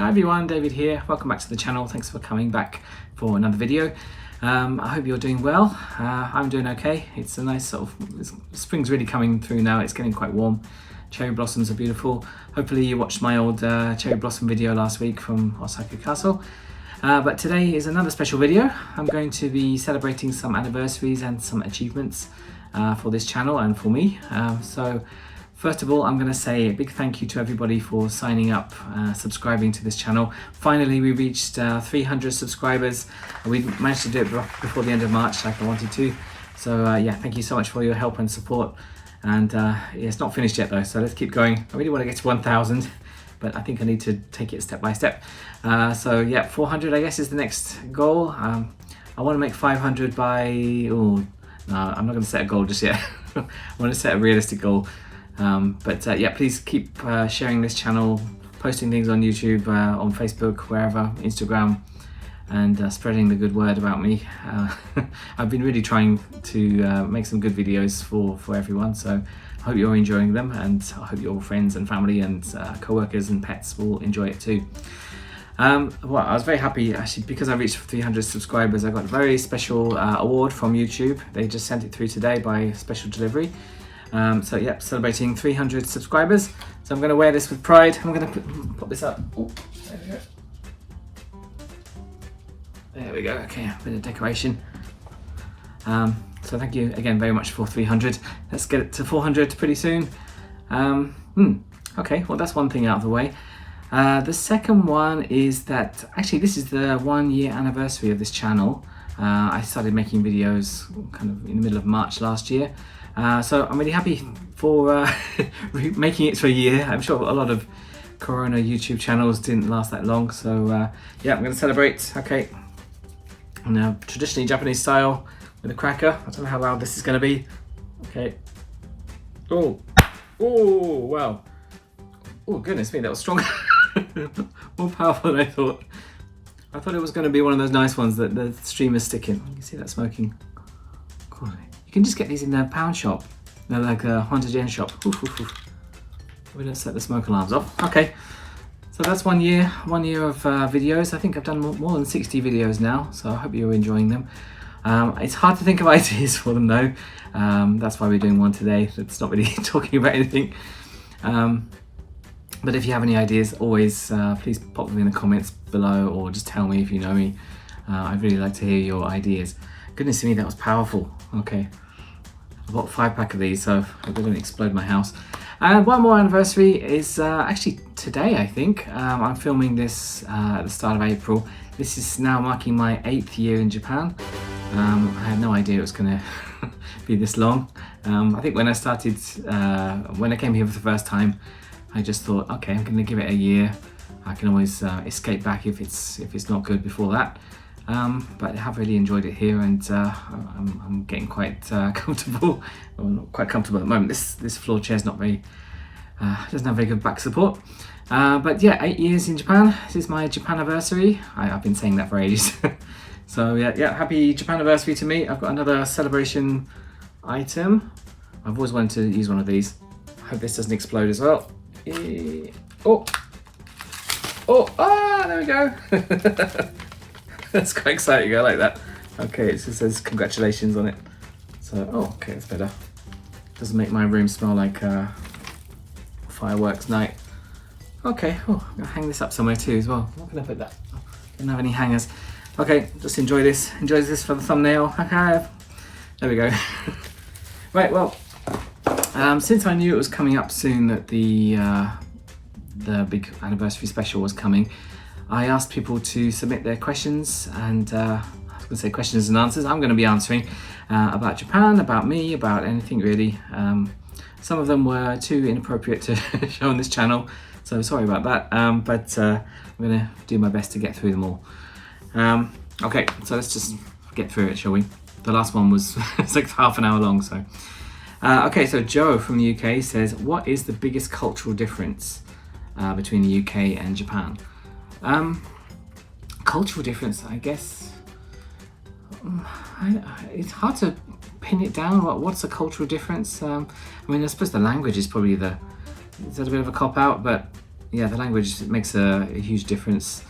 Hi everyone, David here. Welcome back to the channel. Thanks for coming back for another video. I hope you're doing well. I'm doing okay. It's a nice spring's really coming through now. It's getting quite warm. Cherry blossoms are beautiful. Hopefully you watched my old cherry blossom video last week from Osaka Castle. But today is another special video. I'm going to be celebrating some anniversaries and some achievements for this channel and for me. So first of all, I'm going to say a big thank you to everybody for signing up, subscribing to this channel. Finally, we reached 300 subscribers. We managed to do it before the end of March like I wanted to. So yeah, thank you so much for your help and support. And yeah, it's not finished yet though, so let's keep going. I really want to get to 1,000, but I think I need to take it step by step. So yeah, 400 I guess is the next goal. I want to make 500 by, oh, no, I'm not going to set a goal just yet. I want to set a realistic goal. But yeah, please keep sharing this channel, posting things on YouTube, on Facebook, wherever, Instagram, and spreading the good word about me. I've been really trying to make some good videos for everyone, so I hope you're enjoying them, and I hope your friends and family and co-workers and pets will enjoy it too. Well, I was very happy actually because I reached 300 subscribers. I got a very special award from YouTube. They just sent it through today by special delivery. So yeah, celebrating 300 subscribers. So I'm going to wear this with pride. I'm going to put this up. Ooh, there we go. There we go. Okay, a bit of decoration. So thank you again very much for 300. Let's get it to 400 pretty soon. Okay, well that's one thing out of the way. The second one is that actually this is the 1 year anniversary of this channel. I started making videos kind of in the middle of March last year. So I'm really happy for making it to a year. I'm sure a lot of Corona YouTube channels didn't last that long. So yeah, I'm going to celebrate. Okay, now traditionally Japanese style with a cracker. I don't know how loud this is going to be. Okay. Oh, oh, wow. Oh goodness me, that was strong. More powerful than I thought. I thought it was going to be one of those nice ones that the streamers stick in. You can see that smoking. Cool. You can just get these in the pound shop. They're like a haunted gen shop. Oof, oof, oof. We don't set the smoke alarms off. Okay, so that's 1 year of videos. I think I've done more than 60 videos now, so I hope you're enjoying them. It's hard to think of ideas for them though. That's why we're doing one today that's not really talking about anything. But if you have any ideas, always please pop them in the comments below, or just tell me if you know me. I'd really like to hear your ideas. Goodness me, that was powerful. Okay, I bought a 5-pack of these, so they're going to explode my house. And one more anniversary is actually today, I think. I'm filming this at the start of April. This is now marking my 8th year in Japan. I had no idea it was going to be this long. I think when I started, when I came here for the first time, I just thought, okay, I'm going to give it a year. I can always escape back if it's not good before that. But I have really enjoyed it here, and I'm getting quite comfortable. Well, not quite comfortable at the moment. This floor chair's not very, doesn't have very good back support. But yeah, 8 years in Japan. This is my Japan anniversary. I've been saying that for ages. So yeah, happy Japan anniversary to me. I've got another celebration item. I've always wanted to use one of these. I hope this doesn't explode as well. Oh, there we go. That's quite exciting, I like that. Okay, it just says congratulations on it. So, oh, okay, that's better. Doesn't make my room smell like fireworks night. Okay, oh, I'm gonna hang this up somewhere too as well. Where can I put that? Don't have any hangers. Okay, just enjoy this. Enjoy this for the thumbnail. Okay, there we go. Right, well, since I knew it was coming up soon that the big anniversary special was coming, I asked people to submit their questions, and I was going to say questions and answers. I'm going to be answering about Japan, about me, about anything really. Some of them were too inappropriate to show on this channel, so sorry about that. But I'm going to do my best to get through them all. Okay, so let's just get through it, shall we? The last one was it's like half an hour long, so. Okay, so Joe from the UK says, what is the biggest cultural difference between the UK and Japan? Cultural difference, I guess. It's hard to pin it down. What's the cultural difference? I mean, I suppose the language is probably is that a bit of a cop out, but yeah, the language makes a huge difference.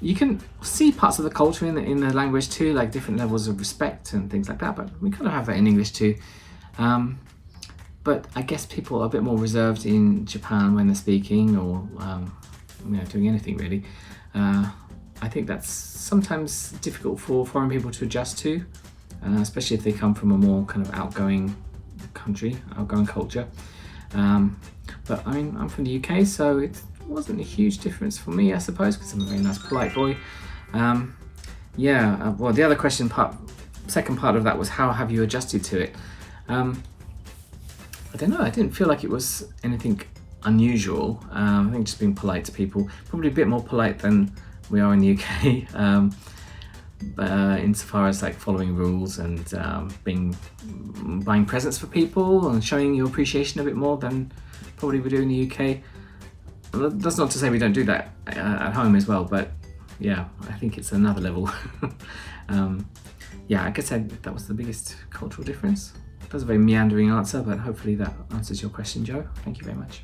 You can see parts of the culture in the language too, like different levels of respect and things like that, but we kind of have that in English too. But I guess people are a bit more reserved in Japan when they're speaking or doing anything really. I think that's sometimes difficult for foreign people to adjust to, especially if they come from a more kind of outgoing culture. But I mean, I'm from the UK, so it wasn't a huge difference for me, I suppose, because I'm a very nice, polite boy. Well, the other second part of that was how have you adjusted to it? I don't know, I didn't feel like it was anything unusual. I think just being polite to people, probably a bit more polite than we are in the UK, insofar as like following rules and buying presents for people and showing your appreciation a bit more than probably we do in the UK. That's not to say we don't do that at home as well, but yeah, I think it's another level. I guess that was the biggest cultural difference. That was a very meandering answer, but hopefully that answers your question, Joe. Thank you very much.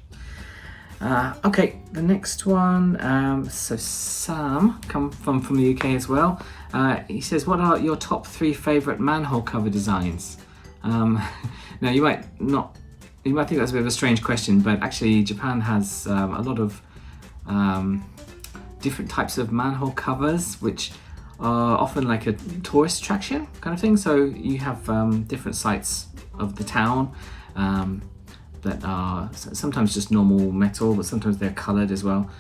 Okay, the next one. So Sam, come from the UK as well. He says, what are your top 3 favourite manhole cover designs? Now you might think that's a bit of a strange question, but actually Japan has a lot of different types of manhole covers, which are often like a tourist attraction kind of thing. So you have different sites of the town that are sometimes just normal metal, but sometimes they're coloured as well.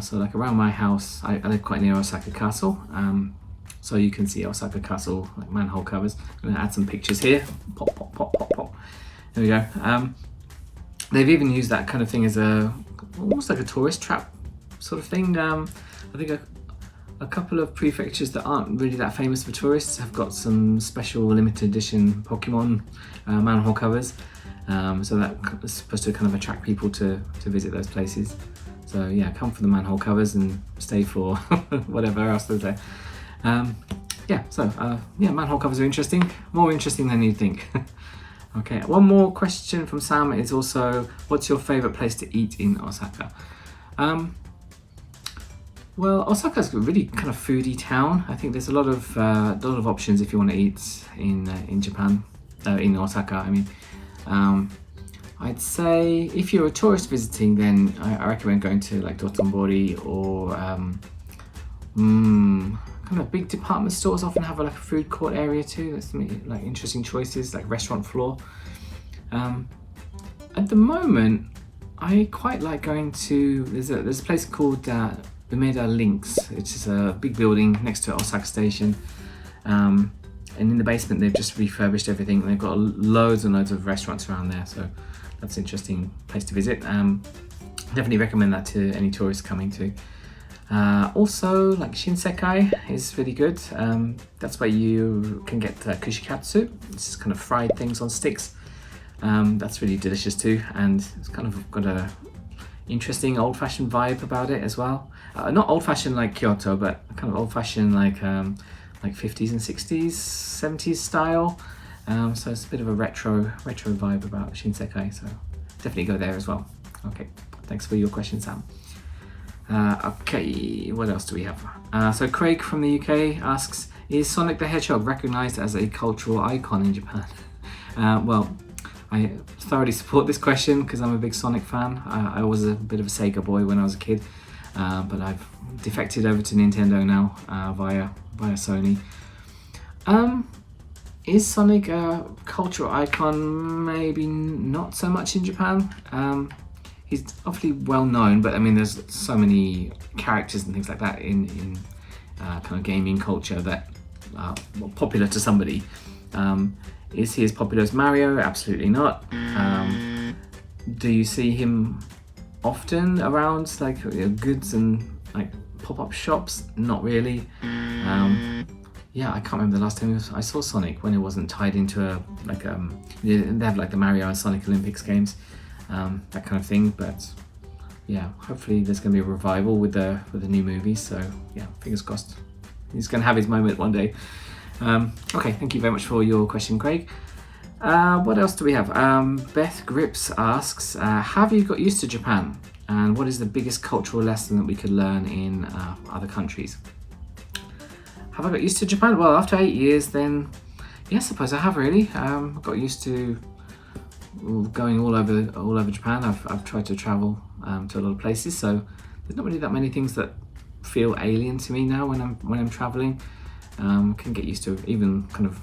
So like around my house, I live quite near Osaka Castle, so you can see Osaka Castle like manhole covers. I'm going to add some pictures here. Pop, pop, pop, pop, pop. There we go. They've even used that kind of thing as almost like a tourist trap sort of thing. I think a couple of prefectures that aren't really that famous for tourists have got some special limited edition Pokemon manhole covers. So that is supposed to kind of attract people to visit those places. So yeah, come for the manhole covers and stay for whatever else there's there. Manhole covers are interesting. More interesting than you'd think. Okay, one more question from Sam is also, what's your favourite place to eat in Osaka? Well, Osaka's a really kind of foodie town. I think there's a lot of options if you want to eat in Japan, in Osaka. I mean, I'd say if you're a tourist visiting, then I recommend going to like Dotonbori or kind of big department stores often have like a food court area too. That's like interesting choices, like restaurant floor. At the moment, I quite like going to, there's a place called Umeda Links, which is a big building next to Osaka Station. And in the basement, they've just refurbished everything. They've got loads and loads of restaurants around there, so that's an interesting place to visit. Definitely recommend that to any tourists coming to. Also, like Shinsekai is really good. That's where you can get kushikatsu. It's kind of fried things on sticks. That's really delicious too, and it's kind of got a interesting old-fashioned vibe about it as well. Not old-fashioned like Kyoto, but kind of old-fashioned like 50s and 60s, 70s style. So it's a bit of a retro vibe about Shinsekai. So definitely go there as well. Okay, thanks for your question, Sam. Okay, what else do we have? So Craig from the UK asks, is Sonic the Hedgehog recognised as a cultural icon in Japan? Well, I thoroughly support this question because I'm a big Sonic fan. I was a bit of a Sega boy when I was a kid, but I've defected over to Nintendo now via Sony. Is Sonic a cultural icon? Maybe not so much in Japan. He's awfully well known, but I mean, there's so many characters and things like that in kind of gaming culture that are popular to somebody. Is he as popular as Mario? Absolutely not. Do you see him often around like goods and like pop-up shops? Not really. Yeah, I can't remember the last time I saw Sonic when it wasn't tied into they have like the Mario and Sonic Olympics games. That kind of thing, but yeah, hopefully there's going to be a revival with the new movie, so yeah, fingers crossed he's going to have his moment one day. Okay, thank you very much for your question, Craig. What else do we have? Beth Grips asks, have you got used to Japan? And what is the biggest cultural lesson that we could learn in other countries? Have I got used to Japan? Well, after 8 years, then yes, I suppose I have really. Got used to going all over Japan. I've tried to travel to a lot of places, so there's not really that many things that feel alien to me now when I'm traveling. Can get used to even kind of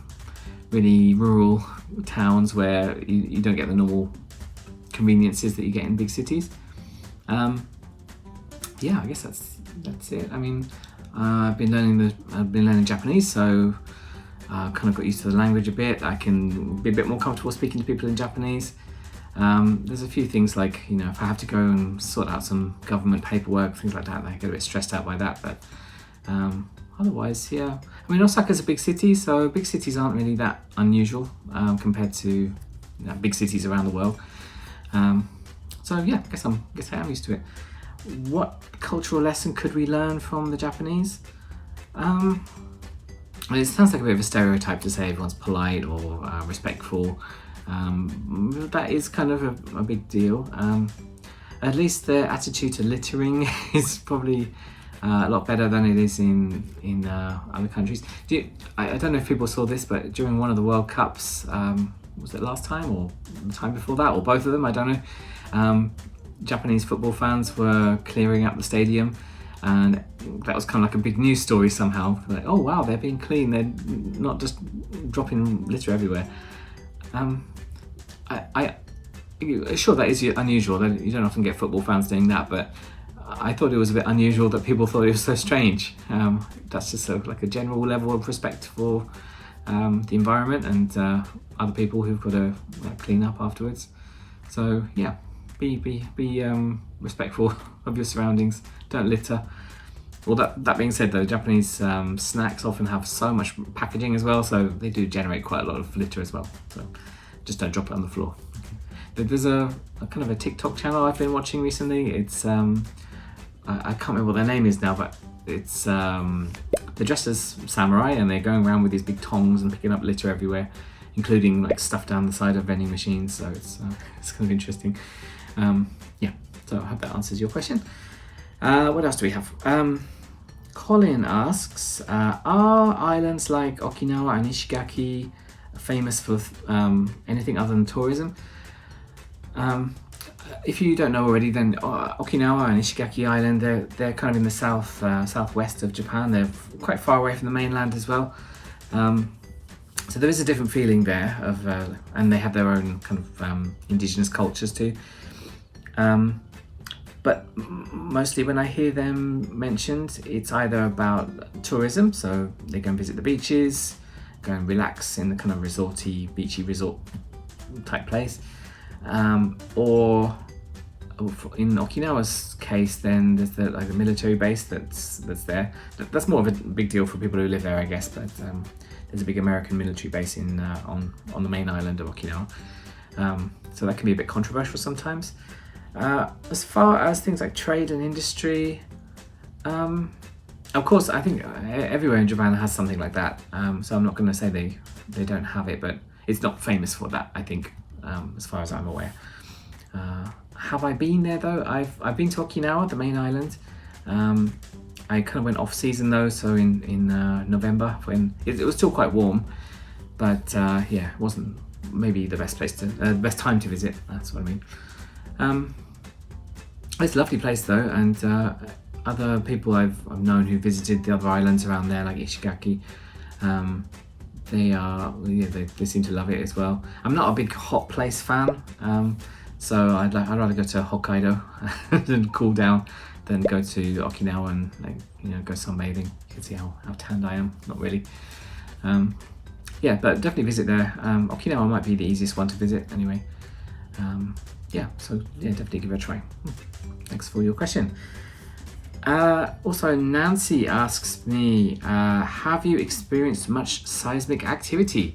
really rural towns where you don't get the normal conveniences that you get in big cities. Yeah, I guess that's it. I mean, I've been learning Japanese, so kind of got used to the language a bit. I can be a bit more comfortable speaking to people in Japanese. There's a few things like, you know, if I have to go and sort out some government paperwork, things like that, I get a bit stressed out by that. But otherwise, yeah. I mean, Osaka's a big city, so big cities aren't really that unusual compared to big cities around the world. So yeah, I guess I am used to it. What cultural lesson could we learn from the Japanese? Well, it sounds like a bit of a stereotype to say everyone's polite or respectful. That is kind of a big deal. At least their attitude to littering is probably a lot better than it is in other countries. I don't know if people saw this, but during one of the World Cups, was it last time or the time before that, or both of them, I don't know, Japanese football fans were clearing up the stadium, and that was kind of like a big news story somehow. Like, oh wow, they're being clean, they're not just dropping litter everywhere. Sure, that is unusual. You don't often get football fans doing that, but I thought it was a bit unusual that people thought it was so strange. That's just sort of like a general level of respect for the environment and other people who've got to clean up afterwards. So yeah, be respectful of your surroundings. Don't litter. Well, that being said, though, Japanese snacks often have so much packaging as well, so they do generate quite a lot of litter as well. So just don't drop it on the floor. There's a kind of a TikTok channel I've been watching recently. It's I can't remember what their name is now, but it's they're dressed as samurai and they're going around with these big tongs and picking up litter everywhere, including like stuff down the side of vending machines. So it's kind of interesting. Yeah, so I hope that answers your question. What else do we have? Colin asks, are islands like Okinawa and Ishigaki famous for anything other than tourism? If you don't know already, then Okinawa and Ishigaki Island, they're kind of in the southwest of Japan. They're quite far away from the mainland as well. So there is a different feeling there of, and they have their own kind of indigenous cultures too. But mostly when I hear them mentioned, it's either about tourism, so they go and visit the beaches, go and relax in the kind of beachy resort type place. Or in Okinawa's case, then there's the military base that's there. That's more of a big deal for people who live there, I guess. But there's a big American military base on the main island of Okinawa, so that can be a bit controversial sometimes. As far as things like trade and industry, of course, I think everywhere in Japan has something like that. So I'm not going to say they don't have it, but it's not famous for that, I think. As far as I'm aware. Have I been there though? I've been to Okinawa, the main island. I kind of went off season though, so in November when it was still quite warm, but yeah, it wasn't maybe the best best time to visit. That's what I mean. It's a lovely place though, and other people I've known who visited the other islands around there, like Ishigaki. They seem to love it as well. I'm not a big hot place fan, so I'd rather go to Hokkaido and cool down than go to Okinawa and go sunbathing. You can see how tanned I am. Not really. Yeah, but definitely visit there. Okinawa might be the easiest one to visit anyway. Yeah, so yeah, definitely give it a try. Thanks for your question. Also, Nancy asks me, have you experienced much seismic activity?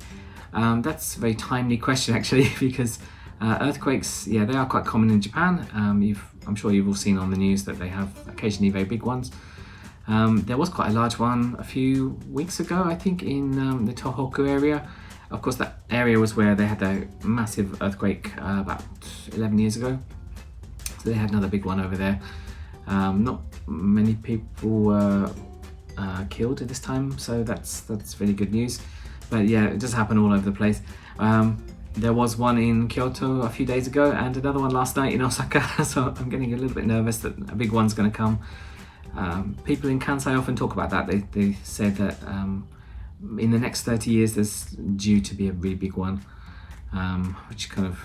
That's a very timely question actually, because earthquakes, yeah, they are quite common in Japan. I'm sure you've all seen on the news that they have occasionally very big ones. There was quite a large one a few weeks ago, I think, in the Tohoku area. Of course, that area was where they had a massive earthquake about 11 years ago. So they had another big one over there. Not many people were killed at this time, so that's really good news. But yeah, it does happen all over the place. There was one in Kyoto a few days ago and another one last night in Osaka, so I'm getting a little bit nervous that a big one's going to come. People in Kansai often talk about that. They said that in the next 30 years there's due to be a really big one, which kind of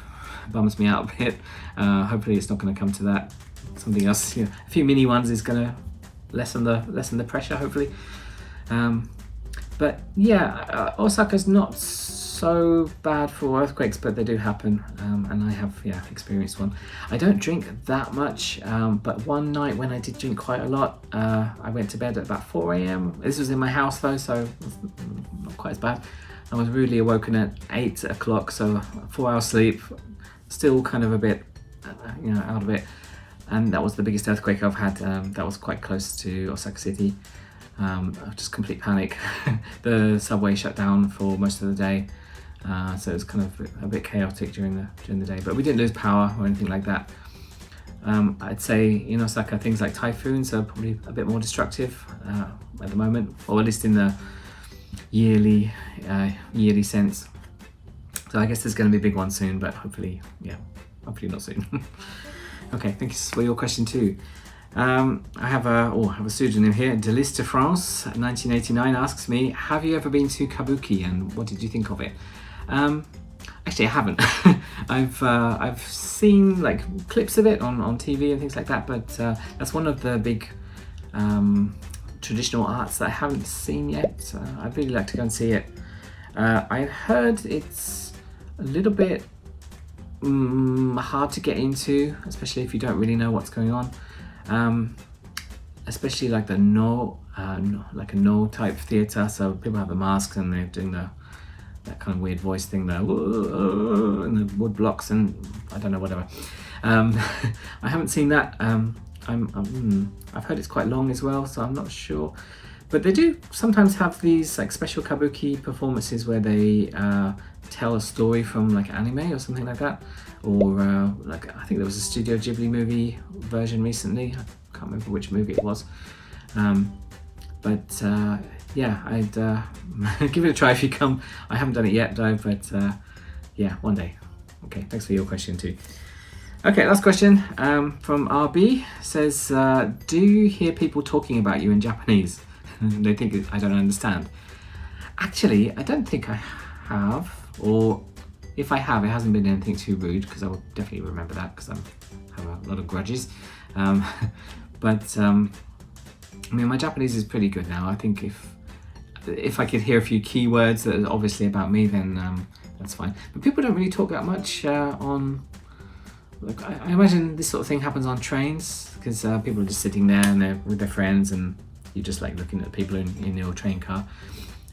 bums me out a bit. Hopefully it's not going to come to that. Something else, a few mini ones is going to lessen the pressure, hopefully. But yeah, Osaka's not so bad for earthquakes, but they do happen, and I have experienced one. I don't drink that much, but one night when I did drink quite a lot, I went to bed at about 4 a.m. This was in my house though, so not quite as bad. I was rudely awoken at 8 o'clock, so 4 hours sleep, still kind of a bit out of it. And that was the biggest earthquake I've had. That was quite close to Osaka City. Just complete panic. The subway shut down for most of the day, so it was kind of a bit chaotic during the day. But we didn't lose power or anything like that. I'd say in Osaka things like typhoons are probably a bit more destructive at the moment, or at least in the yearly sense. So I guess there's going to be a big one soon, but hopefully not soon. Okay, thank you for your question too. I have a pseudonym here. Delis de France 1989 asks me, have you ever been to Kabuki and what did you think of it? Actually, I haven't. I've seen like clips of it on TV and things like that, but that's one of the big traditional arts that I haven't seen yet. I'd really like to go and see it. I heard it's a little bit hard to get into, especially if you don't really know what's going on. Especially like the like a no type theatre, so people have the masks and they're doing that kind of weird voice thing there, and the wood blocks and I don't know, whatever. I haven't seen that. I've heard it's quite long as well, so I'm not sure. But they do sometimes have these like special kabuki performances where they tell a story from like anime or something like that, or like I think there was a Studio Ghibli movie version recently. I can't remember which movie it was, but yeah, I'd give it a try if you come. I haven't done it yet though, but yeah, one day. Okay, thanks for your question too. Okay, last question from RB says, do you hear people talking about you in Japanese? They think I don't understand. Actually, I don't think I have, or if I have, it hasn't been anything too rude, because I will definitely remember that, because I have a lot of grudges. But I mean, my Japanese is pretty good now. I think if I could hear a few keywords that are obviously about me, then that's fine. But people don't really talk that much on. Like, I imagine this sort of thing happens on trains, because people are just sitting there and they're with their friends, and you're just like looking at people in your train car.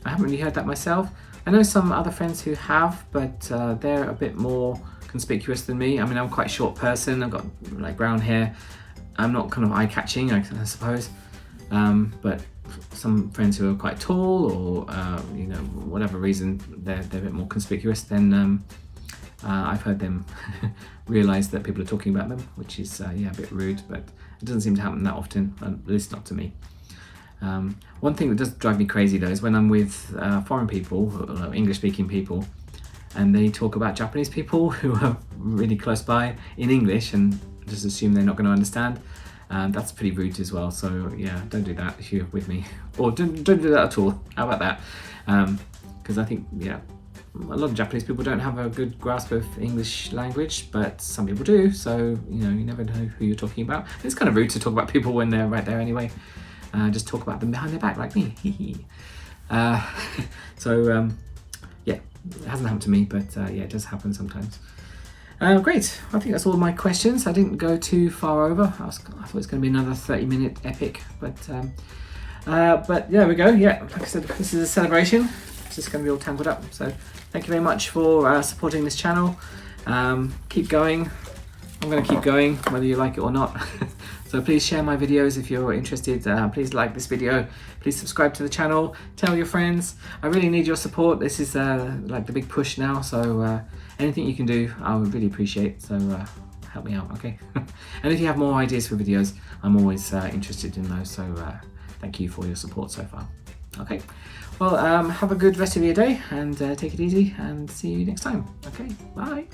I haven't really heard that myself. I know some other friends who have, but they're a bit more conspicuous than me. I mean, I'm quite a short person. I've got like brown hair. I'm not kind of eye-catching, I suppose. But some friends who are quite tall, or whatever reason, they're a bit more conspicuous. Then I've heard them realise that people are talking about them, which is a bit rude. But it doesn't seem to happen that often, at least not to me. One thing that does drive me crazy though is when I'm with foreign people, or English-speaking people, and they talk about Japanese people who are really close by in English and just assume they're not going to understand. That's pretty rude as well. So yeah, don't do that if you're with me, or don't do that at all. How about that? Because I think a lot of Japanese people don't have a good grasp of English language, but some people do. So you never know who you're talking about. It's kind of rude to talk about people when they're right there anyway. Just talk about them behind their back like me. So yeah, it hasn't happened to me, but yeah, it does happen sometimes. Great, I think that's all my questions. I didn't go too far over. I thought it was going to be another 30-minute epic, but there we go. Yeah, like I said, this is a celebration. It's just going to be all tangled up. So thank you very much for supporting this channel. Keep going. I'm going to keep going, whether you like it or not. So please share my videos if you're interested. Please like this video. Please subscribe to the channel. Tell your friends. I really need your support. This is like the big push now. So anything you can do, I would really appreciate. So help me out, okay? And if you have more ideas for videos, I'm always interested in those, so thank you for your support so far. Okay, well, have a good rest of your day, and take it easy, and see you next time. Okay, bye.